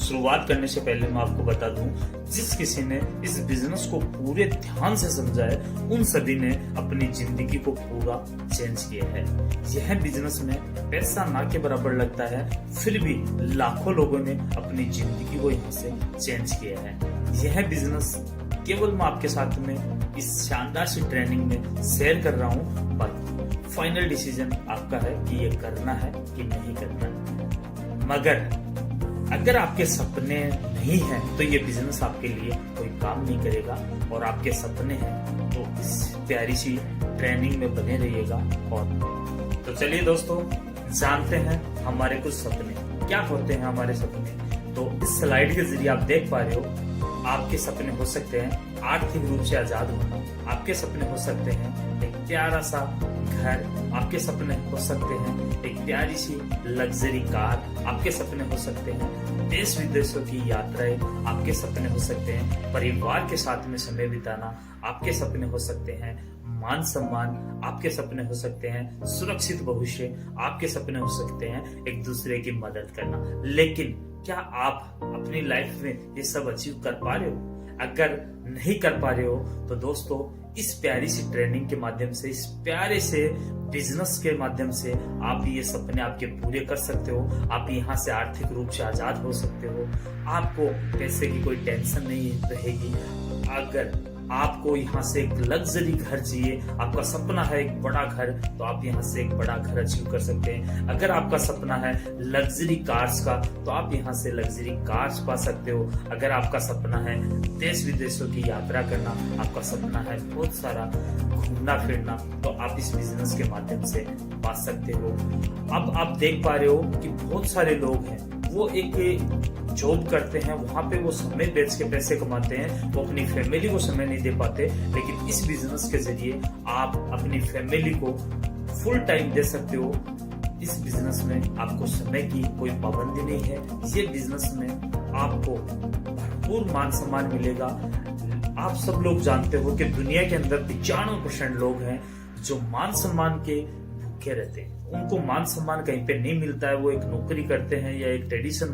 शुरुआत करने से पहले मैं आपको बता दूं, जिस किसी ने इस बिजनेस को पूरे ध्यान से समझा है उन सभी ने अपनी जिंदगी को पूरा चेंज किया है। यह बिजनेस में पैसा ना के बराबर लगता है, फिर भी लाखों लोगों ने अपनी जिंदगी को यहाँ से चेंज किया है। यह बिजनेस केवल मैं आपके साथ में इस शानदार सी ट्रेनिंग में शेयर कर रहा हूँ, बाकी फाइनल डिसीजन आपका है कि ये करना है कि नहीं करना। मगर अगर आपके सपने नहीं हैं तो ये बिजनेस आपके लिए कोई काम नहीं करेगा, और आपके सपने हैं तो इस प्यारी सी ट्रेनिंग में बने रहिएगा। और तो चलिए दोस्तों, जानते हैं हमारे कुछ सपने क्या होते हैं। हमारे सपने तो इस स्लाइड के जरिए आप देख पा रहे हो। आपके सपने हो सकते हैं आर्थिक रूप से आजाद होना, आपके सपने हो सकते हैं एक प्यारा सा घर, आपके सपने हो सकते हैं एक प्यारी सी लग्जरी कार, आपके सपने हो सकते हैं देश विदेशों की यात्राएं, आपके सपने हो सकते हैं परिवार के साथ में समय बिताना, आपके सपने हो सकते हैं मान सम्मान, आपके सपने हो सकते हैं सुरक्षित भविष्य, आपके सपने हो सकते हैं एक दूसरे की मदद करना। लेकिन क्या आप अपनी लाइफ में ये सब अचीव कर पा रहे हो? अगर नहीं कर पा रहे हो तो दोस्तों, इस प्यारी सी ट्रेनिंग के माध्यम से, इस प्यारे से बिजनेस के माध्यम से आप ये सपने आपके पूरे कर सकते हो। आप यहाँ से आर्थिक रूप से आजाद हो सकते हो। आपको पैसे की कोई टेंशन नहीं रहेगी। अगर आपको यहाँ से एक लग्जरी घर चाहिए, आपका सपना है एक बड़ा घर, तो आप यहाँ से एक बड़ा घर अचीव कर सकते हैं। अगर आपका सपना है लग्जरी कार्स का, तो आप यहाँ से लग्जरी कार्स पा सकते हो। अगर आपका सपना है देश विदेशों की यात्रा करना, आपका सपना है बहुत सारा घूमना फिरना, तो आप इस बिजनेस के माध्यम से पा सकते हो। अब आप देख पा रहे हो कि बहुत सारे लोग हैं, वो एक जॉब करते हैं, वहां पे वो समय बेच के पैसे कमाते हैं, वो अपनी फैमिली को समय नहीं दे पाते। लेकिन इस बिजनेस के जरिए आप अपनी फैमिली को फुल टाइम दे सकते हो। इस बिजनेस में आपको समय की कोई पाबंदी नहीं है। ये बिजनेस में आपको भरपूर मान सम्मान मिलेगा। आप सब लोग जानते हो कि दुनिया के अंदर 95% लोग हैं जो मान सम्मान के भूखे रहते हैं। उनको मान सम्मान कहीं पे नहीं मिलता है। वो एक नौकरी करते हैं या एक ट्रेडिशन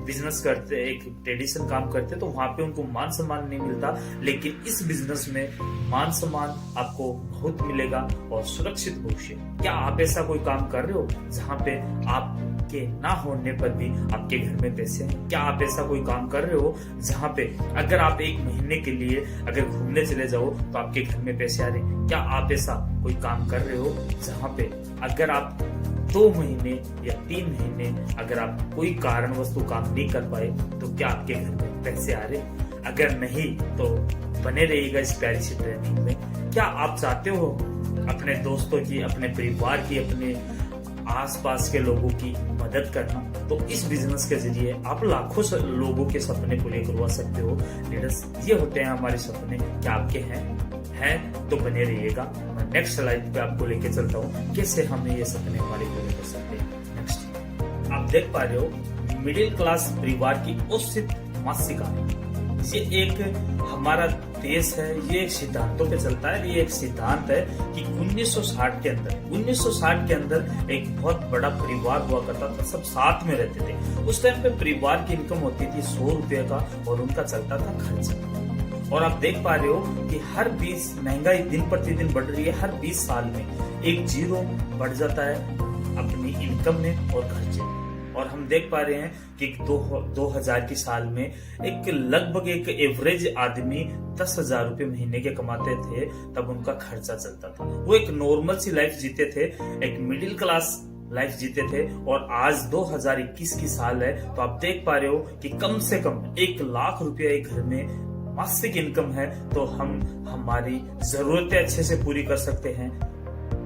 बिजनेस करते हैं, एक ट्रेडिशन काम करते हैं, तो वहां पे उनको मान सम्मान नहीं मिलता। लेकिन इस बिजनेस में मान सम्मान आपको बहुत मिलेगा और सुरक्षित भविष्य। क्या आप ऐसा कोई काम कर रहे हो जहाँ पे आपके ना होने पर भी आपके घर में पैसे हैं? क्या आप ऐसा कोई काम कर रहे हो जहाँ पे अगर आप एक महीने के लिए अगर घूमने चले जाओ तो आपके घर में पैसे आ रहे हैं? क्या आप ऐसा कोई काम कर रहे हो जहाँ पे अगर आप 2 महीने या 3 महीने अगर आप कोई कारणवश काम नहीं कर पाए तो क्या आपके घर में पैसे आ रहे? अगर नहीं तो बने रहिएगा इस प्यारी सी ट्रेनिंग में। क्या आप चाहते हो अपने दोस्तों की, अपने परिवार की, अपने आसपास के लोगों की मदद करना? तो इस बिजनेस के जरिए आप लाखों लोगों के सपने पूरे करवा सकते हो। लीडर्स, ये होते हैं हमारे सपने। क्या आपके हैं तो बने रहिएगा। मैं नेक्स्ट स्लाइड पे आपको लेके चलता हूँ कैसे हमें ये सपने हमारे पूरे कर सकते हैं। नेक्स्ट आप देख पा रहे हो मिडिल क्लास परिवार की औसत मासिक आय। ये एक हमारा देश है, ये एक सिद्धांतों पे चलता है। ये एक सिद्धांत है कि 1960 के अंदर एक बहुत बड़ा परिवार हुआ करता था, सब साथ में रहते थे। उस टाइम पे परिवार की इनकम होती थी 100 रुपए का और उनका चलता था खर्चा। और आप देख पा रहे हो कि हर 20 महंगाई दिन प्रतिदिन बढ़ रही है। हर 20 साल में एक जीरो बढ़ जाता है अपनी इनकम में और खर्चे में। और हम देख पा रहे हैं कि 2000 की साल में एक लगभग एक एवरेज आदमी 10,000 रुपए महीने के कमाते थे, तब उनका खर्चा चलता था। वो एक नॉर्मल सी लाइफ जीते थे, एक मिडिल क्लास लाइफ जीते थे। और आज 2021 की साल है, तो आप देख पा रहे हो कि कम से कम 1 लाख रुपया एक घर में मासिक इनकम है, तो हम हमारी जरूरतें अच्छे से पूरी कर सकते हैं।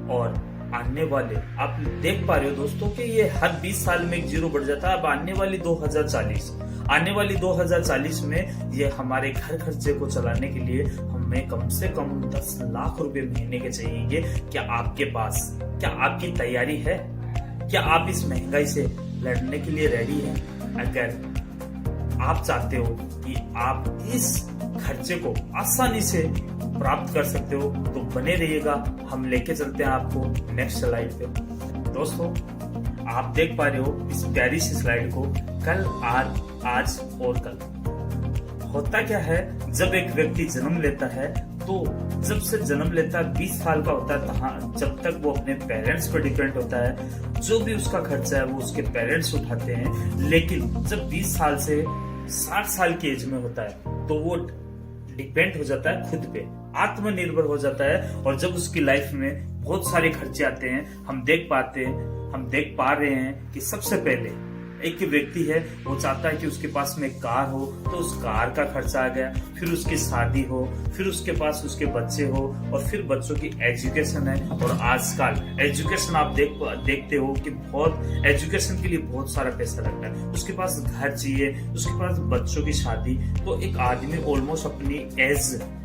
और आने वाले आप देख पा रहे हो दोस्तों कि ये हर 20 साल में एक जीरो बढ़ जाता है। अब आने वाली 2040 में ये हमारे घर खर्चे को चलाने के लिए हमें कम से कम 10 लाख रुपए महीने के चाहिए। क्या आपके पास, क्या आपकी तैयारी है? क्या आप इस महंगाई से लड़ने के लिए रेडी हैं? अगर आप चाहते हो कि आप इस खर्चे को आसानी से प्राप्त कर सकते हो तो बने रहिएगा। हम लेके चलते हैं आपको नेक्स्ट स्लाइड पे। दोस्तों, आप देख पा रहे हो इस प्यारी सी स्लाइड को। कल आज आज और कल। होता क्या है, जब एक व्यक्ति जन्म लेता है तो जब से जन्म लेता है 20 साल का होता है, जब तक वो अपने पेरेंट्स पर डिपेंड होता है। जो भी उसका खर्चा है वो उसके पेरेंट्स उठाते हैं। लेकिन जब 20 साल से 60 साल की एज में होता है तो वो डिपेंड हो जाता है खुद पे, आत्मनिर्भर हो जाता है। और जब उसकी लाइफ में बहुत सारे खर्चे आते हैं, हम देख पा रहे हैं कि सबसे पहले एक व्यक्ति है, वो चाहता है कि उसके पास में कार हो, तो उस कार का खर्चा आ गया, फिर उसकी शादी हो, फिर उसके पास उसके बच्चे हो, और फिर बच्चों की एजुकेशन है। और आजकल एजुकेशन आप देखते हो कि बहुत एजुकेशन के लिए बहुत सारा पैसा लगता है। उसके पास घर चाहिए, उसके पास बच्चों की शादी। तो एक आदमी ऑलमोस्ट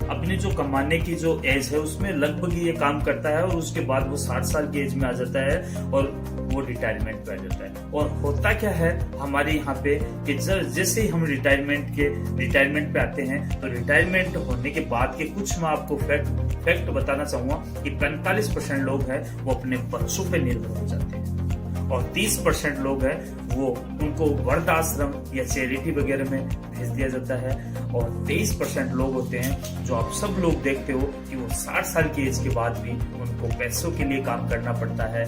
अपनी जो कमाने की जो एज है उसमें लगभग ये काम करता है, और उसके बाद वो 60 साल की एज में आ जाता है और वो रिटायरमेंट पे आ जाता है। और होता क्या है हमारे यहाँ पे कि जैसे ही हम रिटायरमेंट पे आते हैं, तो रिटायरमेंट होने के बाद के कुछ मैं आपको फैक्ट बताना चाहूंगा कि 45% लोग हैं वो अपने बच्चों पे निर्भर हो जाते हैं, और 30% लोग हैं वो उनको वृद्ध आश्रम या चैरिटी वगैरह में भेज दिया जाता है। और 23% लोग होते हैं जो आप सब लोग देखते हो कि वो 60 साल की एज के बाद भी उनको पैसों के लिए काम करना पड़ता है।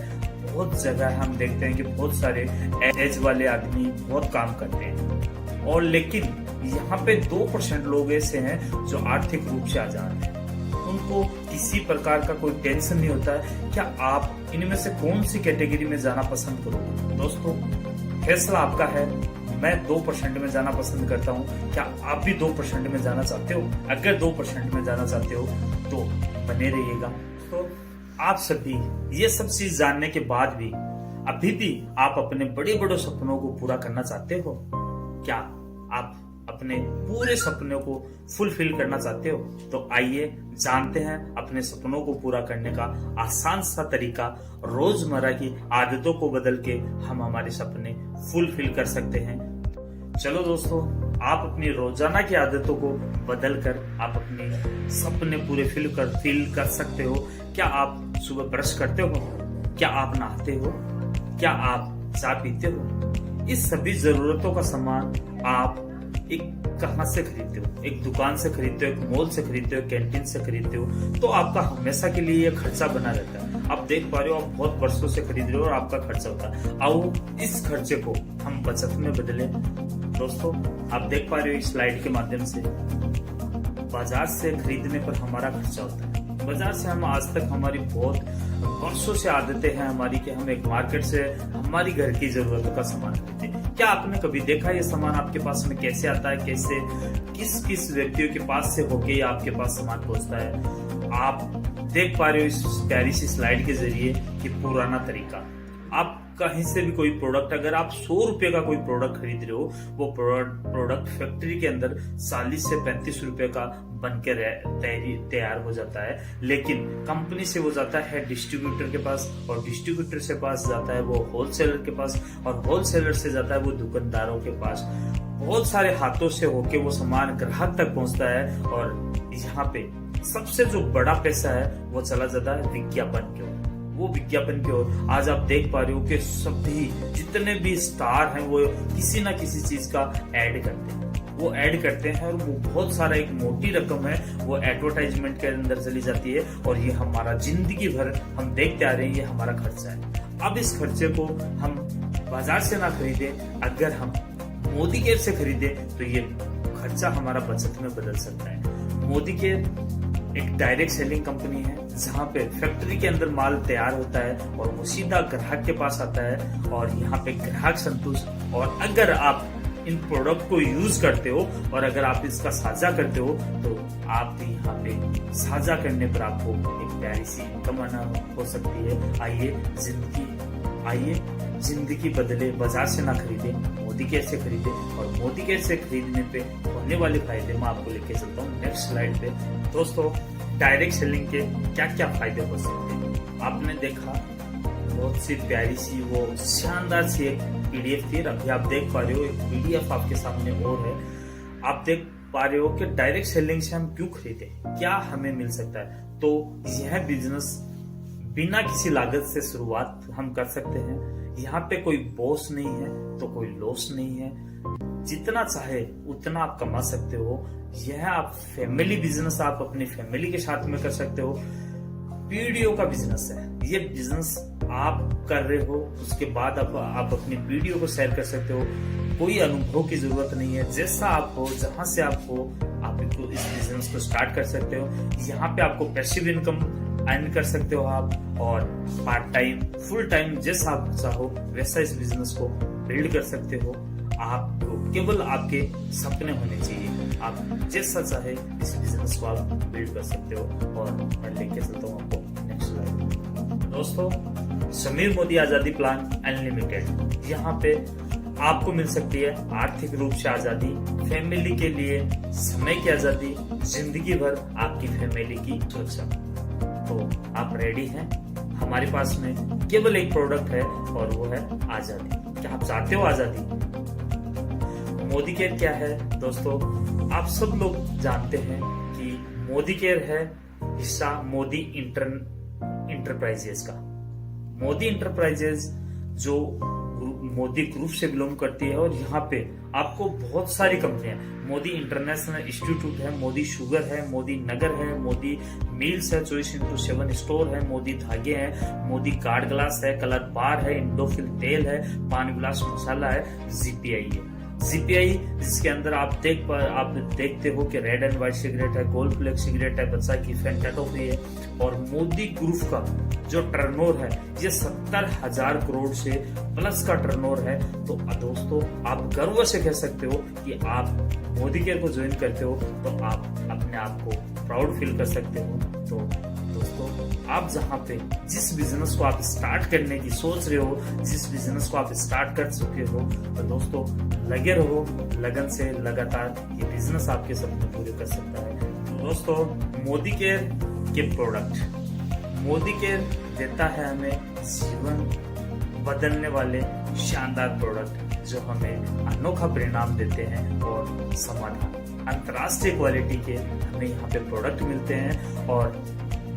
बहुत जगह हम देखते हैं कि बहुत सारे एज वाले आदमी बहुत काम करते हैं, और लेकिन यहाँ पे 2% लोग ऐसे हैं जो आर्थिक रूप से आजाद हैं, उनको किसी प्रकार का कोई टेंशन नहीं होता है। क्या आप इनमें से कौन सी कैटेगरी में जाना पसंद करोगे? दोस्तों, फैसला आपका है। मैं 2% में जाना पसंद करता हूँ। क्या आप भी 2% में जाना चाहते हो? अगर 2% में जाना चाहते हो तो बने रहिएगा। तो आप सभी ये सब चीज जानने के बाद भी अभी भी आप अपने बड़े बड़े सपनों को पूरा करना चाहते हो? क्या आप अपने पूरे सपनों को फुलफिल करना चाहते हो? तो आइए जानते हैं अपने सपनों को पूरा करने का आसान सा तरीका। रोजमर्रा की आदतों को बदल के हम हमारे सपने फुलफिल कर सकते हैं। चलो दोस्तों, आप अपनी रोजाना की आदतों को बदल कर आप अपने सपने पूरे फील कर सकते हो। क्या आप सुबह ब्रश करते हो? क्या आप नहाते हो? क्या आप चाय पीते हो? इस सभी जरूरतों का सामान आप कहां से खरीदते हो? एक दुकान से खरीदते हो, एक मॉल से खरीदते हो, कैंटीन से खरीदते हो, तो आपका हमेशा के लिए ये खर्चा बना रहता है। आप देख पा रहे हो, आप बहुत वर्षों से खरीद रहे हो और आपका खर्चा होता है। आओ इस खर्चे को हम बचत में बदले। दोस्तों, आप देख पा रहे हो इस स्लाइड के माध्यम से बाजार से खरीदने पर हमारा खर्चा होता है। बाजार से हम आज तक हमारी बहुत वर्षों से आदतें हैं हमारी कि हम एक मार्केट से हमारी घर की जरूरतों का सामान खरीदते हैं। क्या आपने कभी देखा ये सामान आपके पास में कैसे आता है, कैसे किस व्यक्तियों के पास से होके आपके पास सामान पहुंचता है? आप देख पा रहे हो इस प्यारी सी स्लाइड के जरिए कि पुराना तरीका। आप कहीं से भी कोई प्रोडक्ट, अगर आप 100 रुपए का कोई प्रोडक्ट खरीद रहे हो, वो प्रोडक्ट फैक्ट्री के अंदर 40 से 35 रुपए का बनकर तैयार हो जाता है। लेकिन कंपनी से वो जाता है डिस्ट्रीब्यूटर के पास, और डिस्ट्रीब्यूटर से पास जाता है वो होलसेलर के पास, और होलसेलर से जाता है वो दुकानदारों के पास। बहुत सारे हाथों से होके वो सामान ग्राहक तक पहुंचता है। और यहाँ पे सबसे जो बड़ा पैसा है वो चला जाता है विज्ञापन की ओर। वो विज्ञापन की ओर आज आप देख पा रहे हो कि सभी जितने भी स्टार हैं वो किसी ना किसी चीज का ऐड करते हैं। वो ऐड करते हैं और वो बहुत सारा एक मोटी रकम है वो एडवर्टाइजमेंट के अंदर चली जाती है, और ये हमारा जिंदगी भर हम देखते आ रहे हैं, ये हमारा खर्चा है। अब इस खर्चे को हम बाजार से ना खरीदे, अगर हम मोदी केयर से खरीदे तो ये खर्चा हमारा बचत में बदल सकता है। मोदी केयर एक डायरेक्ट सेलिंग कंपनी है जहाँ पे फैक्ट्री के अंदर माल तैयार होता है और वो सीधा ग्राहक के पास आता है, और यहाँ पे ग्राहक संतुष्ट। और अगर आप इन प्रोडक्ट को यूज करते हो और अगर आप इसका साझा करते हो तो आप यहाँ पे साझा करने पर आपको एक प्यारी सी इनकम हो सकती है। आइए जिंदगी बदले, बाजार से ना खरीदे, मोदी केयर से खरीदे। और मोदी केयर से खरीदने पे होने वाले फायदे मैं आपको लेके चलता हूँ नेक्स्ट स्लाइड पे। दोस्तों, डायरेक्ट सेलिंग के क्या क्या फायदे हो सकते हैं? आपने देखा बहुत सी प्यारी सी वो शानदार सी एक पीडीएफ थी। अभी आप देख पा रहे हो एक पीडीएफ आपके सामने और है। आप देख पा रहे हो कि डायरेक्ट सेलिंग से हम क्यों खरीदे, क्या हमें मिल सकता है। तो यह बिजनेस बिना किसी लागत से शुरुआत हम कर सकते हैं। यहाँ पे कोई बॉस नहीं है तो कोई लॉस नहीं है। जितना चाहे उतना आप कमा सकते हो। यह आप फैमिली बिजनेस आप अपनी फैमिली के साथ में कर सकते हो। वीडियो का बिजनेस है, ये बिजनेस आप कर रहे हो, उसके बाद आप अपनी वीडियो को शेयर कर सकते हो। कोई अनुभव की जरूरत नहीं है, जैसा आप हो, जहां से आप हो, आप इस बिजनेस को स्टार्ट कर सकते हो। यहाँ पे आपको पैसिव इनकम अर्न कर सकते हो आप, और पार्ट टाइम, फुल टाइम, जैसा आप चाहो वैसा इस बिजनेस को बिल्ड कर सकते हो। आपको केवल आपके सपने होने चाहिए, आप जैसा चाहे इस बिजनेस को आप बिल्ड कर सकते हो। और मैं लेके चलता हूँ आपको नेक्स्ट स्लाइड। दोस्तों, समीर मोदी आजादी प्लान अनलिमिटेड, यहाँ पे आपको मिल सकती है आर्थिक रूप से आजादी, फैमिली के लिए समय की आजादी, जिंदगी भर आपकी फैमिली की सुरक्षा। तो आप रेडी हैं? हमारे पास में केवल एक प्रोडक्ट है और वो है आजादी। क्या आप चाहते हो आजादी? मोदी केयर क्या है दोस्तों? आप सब लोग जानते हैं कि मोदी केयर है हिस्सा मोदी इंटरप्राइजेज का। मोदी इंटरप्राइजेज जो मोदी ग्रुप से बिलोंग करती है, और यहाँ पे आपको बहुत सारी कंपनियां, मोदी इंटरनेशनल इंस्टीट्यूट है, मोदी शुगर है, मोदी नगर है, मोदी मील्स है, 24/7 स्टोर है, मोदी धागे है, मोदी कार्ड ग्लास है, कलर बार है, इंडोफिल तेल है, पान विलास मसाला है, जीपीआई है। जीपीआई जिसके अंदर आप देखते हो कि रेड एंड व्हाइट सिगरेट है, गोल्ड फ्लेक सिगरेट है, बच्चा की फैंटा टॉफी है। और मोदी ग्रुप का जो टर्नओवर है ये 70,000 करोड़ से प्लस का टर्नओवर है। तो दोस्तों, आप गर्व से कह सकते हो कि आप मोदी केयर को ज्वाइन करते हो, तो आप अपने आप को प्राउड फील कर सकते हो। तो दोस्तों, आप जहाँ पे जिस बिजनेस को आप स्टार्ट करने की सोच रहे हो, जिस बिजनेस को आप स्टार्ट कर चुके हो, तो दोस्तों लगे रहो लगन से, लगातार ये बिजनेस आपके सपने पूरे कर सकता है। तो दोस्तों, मोदी केयर के प्रोडक्ट, मोदी केयर देता है हमें जीवन बदलने वाले शानदार प्रोडक्ट जो हमें अनोखा परिणाम देते हैं और समाधान। अंतर्राष्ट्रीय क्वालिटी के हमें यहाँ पे प्रोडक्ट मिलते हैं, और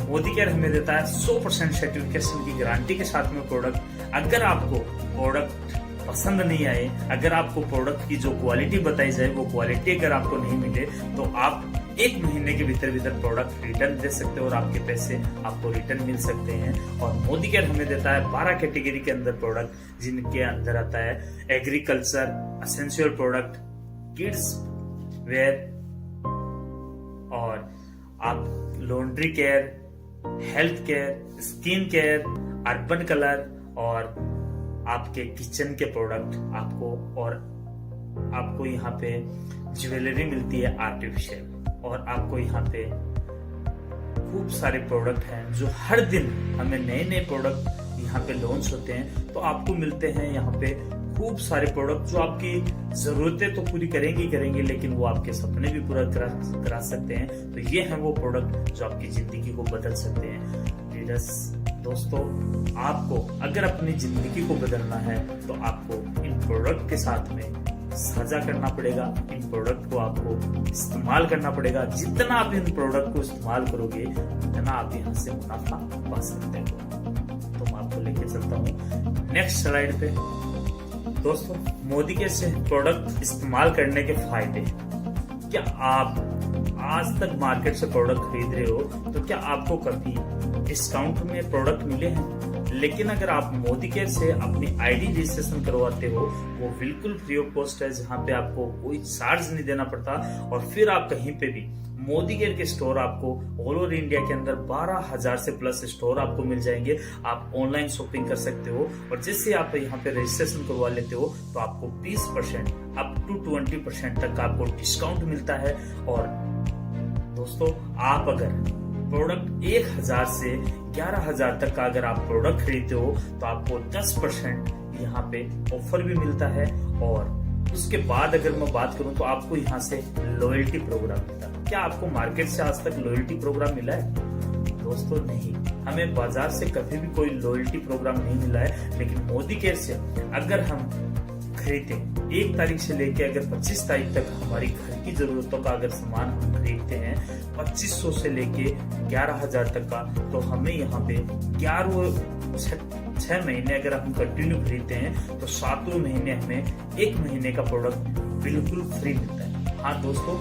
मोदी केयर हमें देता है 100% सर्टिफिकेशन की गारंटी के साथ में प्रोडक्ट। अगर आपको प्रोडक्ट पसंद नहीं आए, अगर आपको प्रोडक्ट की जो क्वालिटी बताई जाए वो क्वालिटी अगर आपको नहीं मिले, तो आप 1 महीने के भीतर प्रोडक्ट रिटर्न दे सकते हो और आपके पैसे आपको रिटर्न मिल सकते हैं। और मोदी केयर हमें देता है 12 कैटेगरी के अंदर प्रोडक्ट, जिनके अंदर आता है agriculture, essential product, kids where, और आप laundry care, health care, skin care, urban colour, और आपके किचन के प्रोडक्ट आपको, और आपको यहाँ पे ज्वेलरी मिलती है आर्टिफिशियल, और आपको यहाँ पे खूब सारे प्रोडक्ट हैं जो हर दिन हमें नए नए प्रोडक्ट यहाँ पे लॉन्च होते हैं। तो आपको मिलते हैं यहाँ पे खूब सारे प्रोडक्ट जो आपकी जरूरतें तो पूरी करेंगे, लेकिन वो आपके सपने भी पूरा करा सकते हैं। तो ये हैं वो प्रोडक्ट जो आपकी जिंदगी को बदल सकते हैं। दोस्तों, आपको अगर अपनी जिंदगी को बदलना है तो आपको इन प्रोडक्ट के साथ में साझा करना पड़ेगा, इन प्रोडक्ट को आपको इस्तेमाल करना पड़ेगा। जितना आप इन प्रोडक्ट को इस्तेमाल करोगे उतना आप यहाँ से मुनाफा पा सकते हो। तो मैं आपको लेके चलता हूँ नेक्स्ट स्लाइड पे। दोस्तों, मोदी के से प्रोडक्ट इस्तेमाल करने के फायदे। क्या आप आज तक मार्केट से प्रोडक्ट खरीद रहे हो, तो क्या आपको कभी डिस्काउंट में प्रोडक्ट मिले हैं? लेकिन अगर आप मोदी केयर से अपनी आईडी रजिस्ट्रेशन करवाते हो, वो बिल्कुल फ्री ऑफ कॉस्ट है, जहाँ पे आपको कोई चार्ज नहीं देना पड़ता। और फिर आप कहीं पे भी मोदी केयर के स्टोर आपको ऑल ओवर इंडिया के अंदर 12,000 से प्लस स्टोर आपको मिल जाएंगे। आप ऑनलाइन शॉपिंग कर सकते हो, और जैसे आप यहाँ पे रजिस्ट्रेशन करवा लेते हो तो आपको 20% अप टू 20% तक आपको डिस्काउंट मिलता है। और दोस्तों, आप अगर प्रोडक्ट 1,000 से 11,000 तक का अगर आप प्रोडक्ट खरीदते हो तो आपको 10% यहाँ पे ऑफर भी मिलता है। और उसके बाद अगर मैं बात करूं तो आपको यहाँ से लॉयल्टी प्रोग्राम मिलता है। क्या आपको मार्केट से आज तक लॉयल्टी प्रोग्राम मिला है? दोस्तों नहीं, हमें बाजार से कभी भी कोई लॉयल्टी प्रोग्राम नहीं मिला है। लेकिन मोदी केयर से अगर हम खरीदते 1 तारीख से लेके अगर 25 तारीख तक हमारी घर की जरूरतों का अगर सामान हम खरीदते हैं 2500 से लेके 11,000 तक का, तो हमें यहाँ पे 6 महीने अगर हम कंटिन्यू खरीदते हैं तो 7वें महीने हमें 1 महीने का प्रोडक्ट बिल्कुल फ्री मिलता है। हाँ दोस्तों,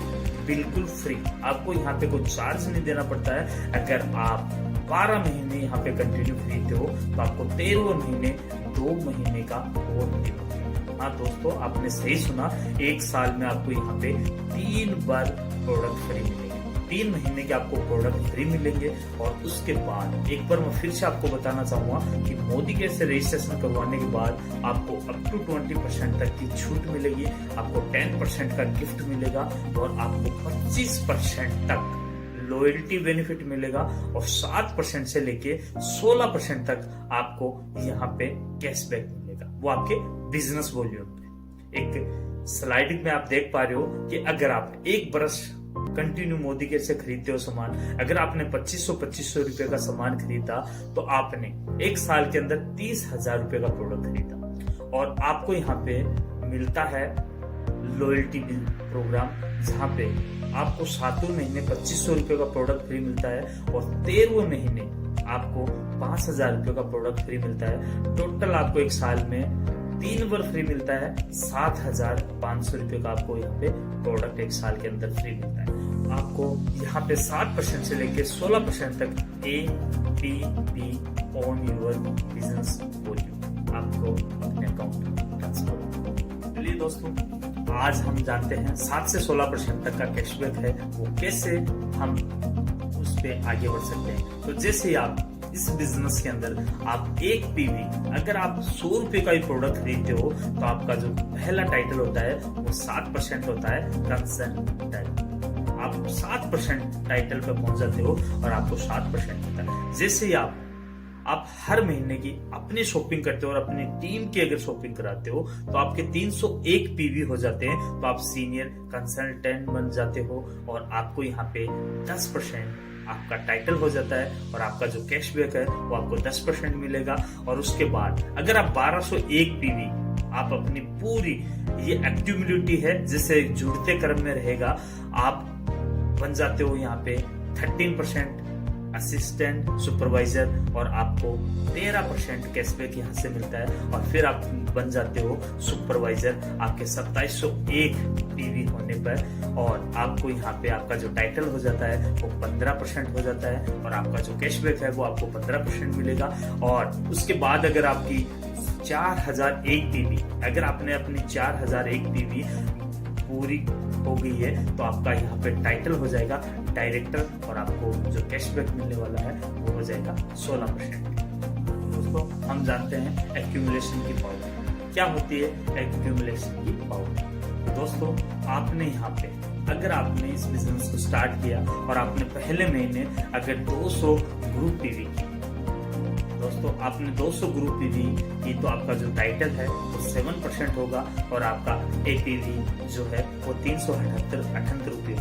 बिल्कुल फ्री, आपको यहाँ पे कोई चार्ज नहीं देना पड़ता है। अगर आप 12 महीने यहाँ पे कंटिन्यू खरीदते हो तो आपको 13वें महीने 2 महीने का और फ्री मिलता है। हाँ दोस्तों, आपने सही सुना, 1 साल में आपको यहाँ पे 3 बार प्रोडक्ट फ्री मिलेंगे। 3 महीने के आपको प्रोडक्ट फ्री मिलेंगे। और उसके बाद एक बार मैं फिर से आपको बताना चाहूंगा कि मोदी के से रजिस्ट्रेशन करवाने के बाद आपको अप टू 20% तक की छूट मिलेगी, आपको 10% का गिफ्ट मिलेगा और आपको 25% तक लॉयल्टी बेनिफिट मिलेगा और 7% से लेके 16% तक आपको यहाँ पे कैशबैक मिलेगा, वो आपके बिजनेस वॉल्यूम पे। एक स्लाइड में आप देख पा रहे हो कि अगर आप 1 बरस कंटिन्यू मोदी के से खरीदते हो सामान, अगर आपने 2500 रुपए का सामान खरीदा तो आपने 1 साल के अंदर 30,000 रुपए का प्रोडक्ट खरीदा। और आपको यहाँ पे मिलता है लॉयल्टी बिल प्रोग्राम, जहाँ पे आपको 7वें महीने 2500 रुपए का प्रोडक्ट फ्री मिलता है और 13वें महीने आपको 5,000 रुपए का प्रोडक्ट फ्री मिलता है। टोटल आपको 1 साल में 3 बार फ्री मिलता है, 7,500 रुपए का आपको यहाँ पे प्रोडक्ट 1 साल के अंदर फ्री मिलता है। आपको यहाँ पे 7% से लेके 16% तक APP on your business volume आपको अपने अकाउंट में ट्रांसफर होगा। चलिए दोस्तों, आज हम जानते हैं 7 से 16% तक का कैशबैक है, वो कैसे हम उस पे आगे बढ़ सकते हैं। तो जैसे आप इस बिजनेस के अंदर आप 1 PV, अगर आप 100 रुपए का ही प्रोडक्ट खरीदते हो तो आपका जो पहला टाइटल होता है वो 7% होता है कंसर्न टाइटल। आप 7% टाइटल पे पहुंच जाते हो और आपको 7% होता है। जैसे ही आप हर महीने की अपनी शॉपिंग करते हो और अपनी टीम की अगर शॉपिंग कराते हो तो आपके 301 PV हो जाते हैं, तो आप सीनियर कंसल्टेंट बन जाते हो और आपको यहाँ पे 10% आपका टाइटल हो जाता है और आपका जो कैशबैक है वो आपको 10% मिलेगा। और उसके बाद अगर आप 1201 PV आप अपनी पूरी ये एक्टिविटी है जिससे जुड़ते क्रम में रहेगा, आप बन जाते हो यहाँ पे 13% असिस्टेंट सुपरवाइजर और आपको 13% कैशबैक यहाँ से मिलता है। और फिर आप बन जाते हो सुपरवाइजर आपके 2701 PV होने पर, और आपको यहाँ पे आपका जो टाइटल हो जाता है वो 15% हो जाता है और आपका जो कैशबैक है वो आपको 15% मिलेगा। और उसके बाद अगर आपकी 4001 PV, अगर आपने अपनी 4001 PV पूरी हो गई है तो आपका यहाँ पे टाइटल हो जाएगा डायरेक्टर और आपको जो कैशबैक मिलने वाला है वो हो जाएगा 16%। दोस्तों, हम जानते हैं एक्यूमुलेशन की पावर क्या होती है। एक्यूमुलेशन की पावर दोस्तों, आपने यहाँ पे अगर आपने इस बिजनेस को स्टार्ट किया और आपने पहले महीने अगर 200 ग्रुप PV की, दोस्तों आपने 200 ग्रुप PV की तो आपका जो टाइटल है वो 7% होगा और आपका APV जो है वो 378 रुपये।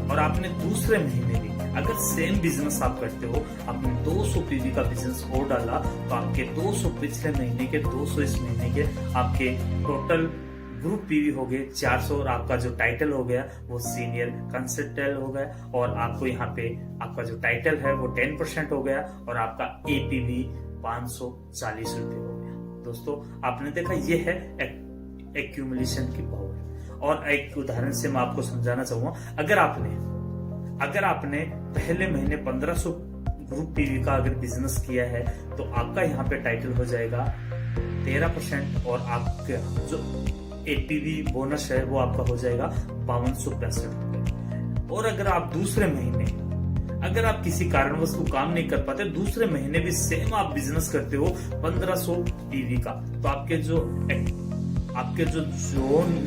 और आपने दूसरे महीने भी अगर सेम बिजनेस आप करते हो, आपने 200 PV का बिजनेस और डाला तो आपके 200 पिछले महीने के 200 इस महीने के आपके टोटल ग्रुप PV हो गए 400 और आपका जो टाइटल हो गया वो सीनियर कंसल्टेंट हो गया और आपको यहाँ पे आपका जो टाइटल है वो 10% हो गया और आपका APV 540 रुपये हो गया। दोस्तों, आपने देखा ये है एक्यूमुलेशन की पावर। और एक उदाहरण से मैं आपको समझाना चाहूंगा, अगर आपने पहले महीने 1500 ग्रुप PV का अगर बिजनेस किया है तो आपका यहाँ पे टाइटल हो जाएगा 13% और आपका जो APV बोनस है वो आपका हो जाएगा 5265 रुपए। और अगर आप दूसरे महीने अगर आप किसी कारणवश वो काम नहीं कर पाते, दूसरे महीने भी सेम आप बिजनेस करते हो 1500 PV का, तो आपके जो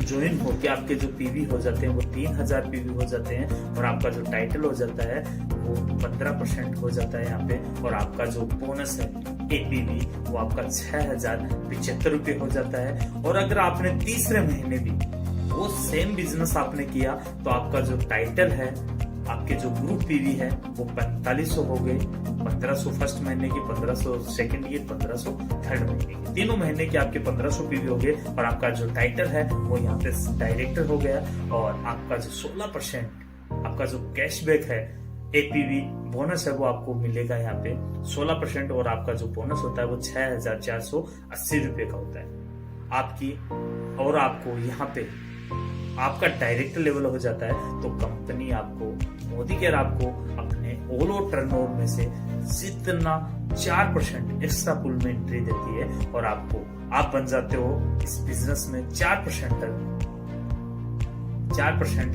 ज्वाइन होके आपके जो PV हो जाते हैं वो 3000 PV हो जाते हैं और आपका जो टाइटल हो जाता है वो 15% हो जाता है यहाँ पे और आपका जो बोनस है APV वो आपका 6075 रुपये हो जाता है। और अगर आपने तीसरे महीने भी वो सेम बिजनेस आपने किया तो आपका जो टाइटल है आपके जो ग्रुप PV है वो 4500 हो गए, 1500 फर्स्ट महीने की, 1500 सेकंड की, 1500 थर्ड महीने की, तीनों महीने के आपके 1500 PV हो गए और आपका जो टाइटल है वो यहाँ पे डायरेक्टर हो गया और आपका जो 16% आपका जो कैशबैक है एपीवी बोनस है वो आपको मिलेगा यहाँ पे 16%, और आपका जो बोनस होता है वो 6,480 रुपए का होता है आपकी। और आपको यहाँ पे आपका डायरेक्टर लेवल हो जाता है तो कंपनी आपको, मोदी केयर आपको अपने ऑल ओवर टर्नओवर में से जितना 4% एक्स्ट्रा पुल में एंट्री देती है, और आप बन जाते हो इस बिजनेस में 4%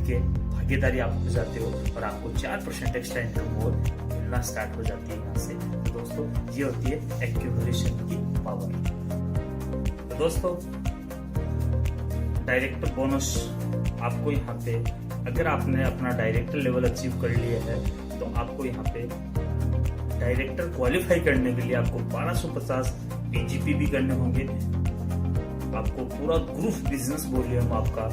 के भागीदारी आप हो जाते हो, और आपको 4% एक्स्ट्रा इनकम और मिलना स्टार्ट हो जाती है यहाँ से। तो दोस्तों ये होती है एक्यूमुलेशन की पावर। तो दोस्तों डायरेक्टर बोनस आपको यहाँ पे, अगर आपने अपना डायरेक्टर लेवल अचीव कर लिया है तो आपको यहाँ पे डायरेक्टर क्वालिफाई करने के लिए आपको 1250 पीजीपी भी करने होंगे। आपको पूरा ग्रुप बिजनेस बोलिए हम आपका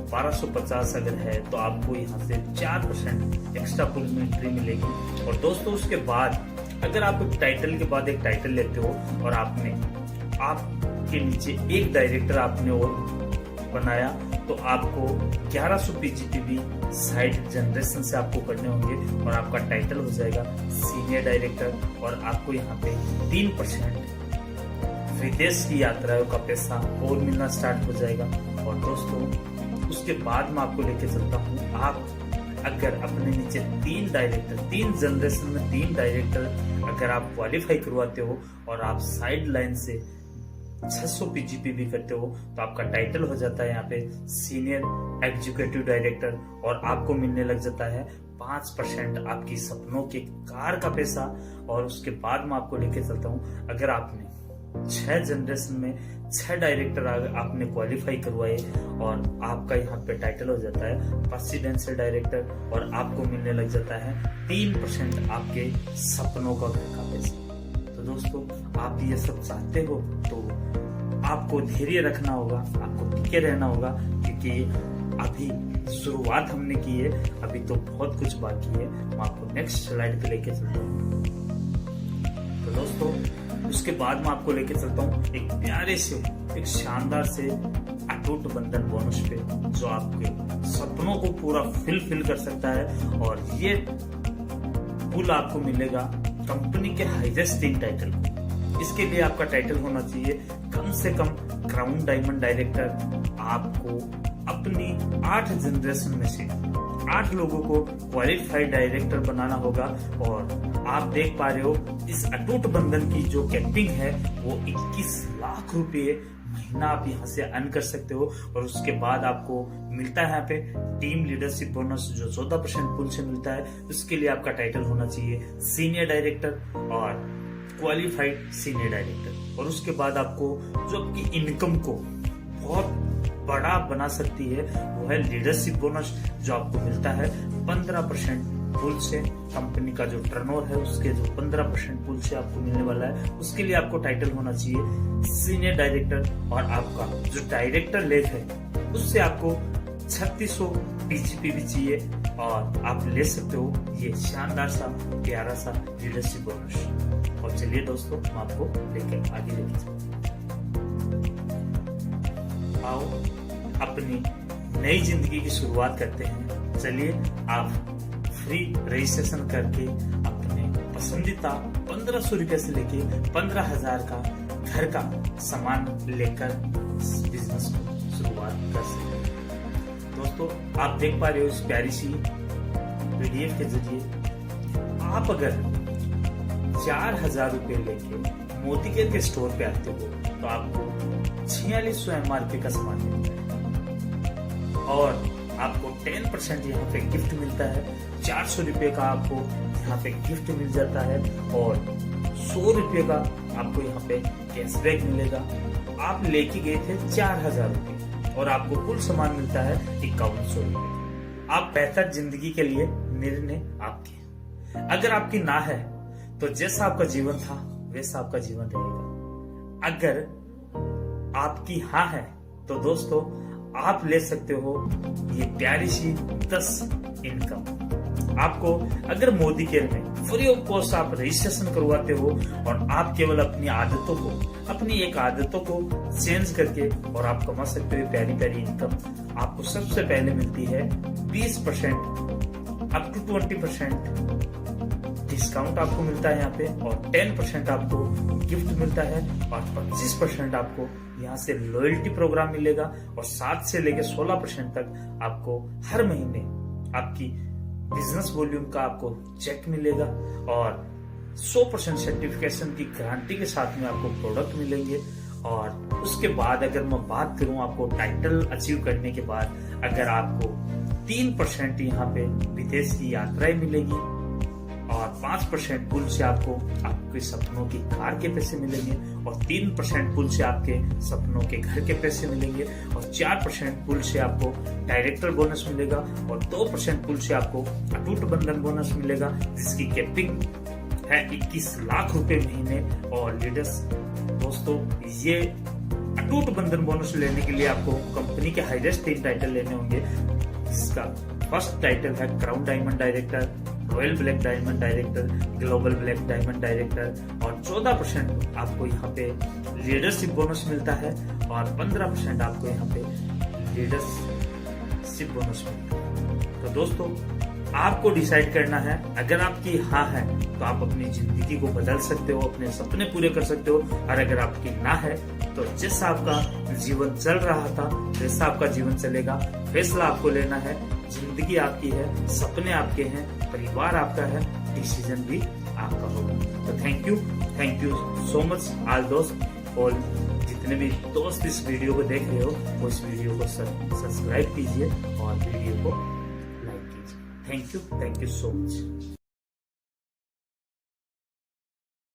1250 अगर है तो आपको यहाँ से 4% एक्स्ट्रा पुल में एंट्री मिलेगी। और दोस्तों उसके बाद अगर आप एक टाइटल के बाद एक टाइटल लेते हो और आपके नीचे एक डायरेक्टर आपने और बनाया तो आपको 1100 पीजीपी भी साइड जनरेशन से आपको करने होंगे, और आपका टाइटल हो जाएगा सीनियर डायरेक्टर। और आपको यहाँ पे 3% विदेश की यात्राओं का पैसा और मिलना स्टार्ट हो जाएगा। और दोस्तों उसके बाद मैं आपको लेके चलता हूँ, आप अगर अपने नीचे 3 जनरेशन में 3 डायरेक्टर अगर आप क्वालिफाई करवाते हो और आप साइड लाइन से 600 पीजीपी भी करते हो तो आपका टाइटल हो जाता है यहाँ पे सीनियर एग्जीक्यूटिव डायरेक्टर, और आपको मिलने लग जाता है 5% आपकी सपनों के कार का पैसा। और उसके बाद मैं आपको लेके चलता हूँ, अगर आपने 6 जनरेशन में 6 डायरेक्टर आपने क्वालिफाई करवाए और आपका यहाँ पे टाइटल हो जाता है प्रेसिडेंशियल डायरेक्टर, और आपको मिलने लग जाता है 3% आपके सपनों का घर का पैसा। तो दोस्तों आप ये सब चाहते हो तो आपको धैर्य रखना होगा, आपको टिके रहना होगा, क्योंकि अभी शुरुआत हमने की है, अभी तो बहुत कुछ बाकी है। मैं आपको नेक्स्ट स्लाइड पे लेके चलता हूँ। तो दोस्तों उसके बाद मैं आपको लेके चलता हूँ एक प्यारे से, एक शानदार से अटूट बंधन बोनस पे, जो आपके सपनों को पूरा फिल कर सकता है। और ये पुल आपको मिलेगा कंपनी के हाईएस्ट 3 टाइटल को। इसके लिए आपका टाइटल होना चाहिए कम से कम क्राउन डायमंड डायरेक्टर। आपको अपनी 8 जनरेशन में से 8 लोगों को क्वालिफाइड डायरेक्टर बनाना होगा। और आप देख पा रहे हो इस अटूट बंधन की जो कैपिंग है वो 21 लाख रुपए महीना आप यहाँ से अर्न कर सकते हो। और उसके बाद आपको मिलता है यहाँ पे टीम लीडरशिप बोनस जो 14% पुल से मिलता है। उसके लिए आपका टाइटल होना चाहिए सीनियर डायरेक्टर और क्वालिफाइड सीनियर डायरेक्टर। और उसके बाद आपको जो आपकी इनकम को बहुत बड़ा बना सकती है वो है लीडरशिप बोनस, जो आपको मिलता है 15% पुल से। कंपनी का जो टर्नओवर है उसके जो 15% पुल से आपको मिलने वाला है, उसके लिए आपको टाइटल होना चाहिए सीनियर डायरेक्टर। और आपका जो डायरेक्टर लेव है उससे आपको 3600 पीजीपी भी चाहिए, और आप ले सकते हो ये शानदार सा प्यारा सा लीडरशिप बोनस। और चलिए दोस्तों मैं आपको लेकर आगे लेके चलूं। आओ अपनी नई जिंदगी की शुरुआत करते हैं। चलिए आप फ्री रजिस्ट्रेशन करके अपने पसंदीदा 1500 रुपए से लेके 15,000 का घर का सामान लेकर बिजनेस को शुरुआत कर सकते हैं। दोस्तों आप देख पा रहे हो इस प्यारी सी पीडीएफ के जरिए आप अगर 4,000 रुपए लेके मोदी केयर के स्टोर पे आते हो तो आपको 4600 MRP का सामान मिलता है, और आपको 10% यहाँ पे गिफ्ट मिलता है। 400 रुपए का आपको यहाँ पे गिफ्ट मिल जाता है, और 100 रुपए का आपको यहाँ पे कैशबैक मिलेगा। आप लेके गए थे 4,000 रुपए और आपको कुल सामान मिलता है 5100 रुपए। आप बेहतर जिंदगी के लिए निर्णय आपके, अगर आपकी ना है तो जैसा आपका जीवन था वैसा आपका जीवन रहेगा। अगर आपकी हाँ है तो दोस्तों आप ले सकते हो ये प्यारी सी 10 इनकम। आपको अगर मोदी केयर में फ्री ऑफ कॉस्ट आप रजिस्ट्रेशन करवाते हो और आप केवल अपनी आदतों को, अपनी एक आदतों को चेंज करके और आप कमा सकते हो प्यारी प्यारी इनकम। आपको सबसे पहले मिलती है 20% अप टू 20% डिस्काउंट आपको मिलता है यहाँ पे, और 10% आपको गिफ्ट मिलता है, और 25% आपको यहाँ से लॉयल्टी प्रोग्राम मिलेगा, और 7 से लेकर 16% तक आपको हर महीने आपकी बिजनेस वॉल्यूम का आपको चेक मिलेगा, और 100% सर्टिफिकेशन की गारंटी के साथ में आपको प्रोडक्ट मिलेंगे। और उसके बाद अगर मैं बात करूं आपको टाइटल अचीव करने के बाद, अगर आपको 3% यहाँ पे विदेश की यात्राएं मिलेगी, और 5% पुल से आपको आपके सपनों की कार के पैसे मिलेंगे, और 3% पुल से आपके सपनों के घर के पैसे मिलेंगे, और 4% पुल से आपको डायरेक्टर बोनस मिलेगा, और 2% पुल से आपको अटूट बंधन बोनस मिलेगा, जिसकी कैपिंग है 21 लाख रुपए महीने। और लीडर्स दोस्तों, ये अटूट बंधन बोनस लेने के लिए आपको कंपनी के हाईएस्ट 3 टाइटल लेने होंगे, जिसका फर्स्ट टाइटल है crown diamond director, royal black diamond director, global black diamond director, और 14% आपको यहाँ पे लीडरशिप बोनस मिलता है, और 15% आपको यहाँ पे लीडरशिप बोनस मिलता है। तो दोस्तों, आपको डिसाइड करना है। अगर आपकी हाँ है तो आप अपनी जिंदगी को बदल सकते हो, अपने सपने पूरे कर सकते हो, और अगर आपकी ना है तो जैसा आपका जीवन चल रहा था वैसा आपका जीवन चलेगा। फैसला आपको लेना है, जिंदगी आपकी है, सपने आपके हैं, परिवार आपका है, डिसीजन भी आपका होगा। तो thank you so much all दोस्त, और जितने भी दोस्त इस वीडियो को देख रहे हो वो इस वीडियो को सब्सक्राइब कीजिए और वीडियो को लाइक कीजिए। Thank you so much.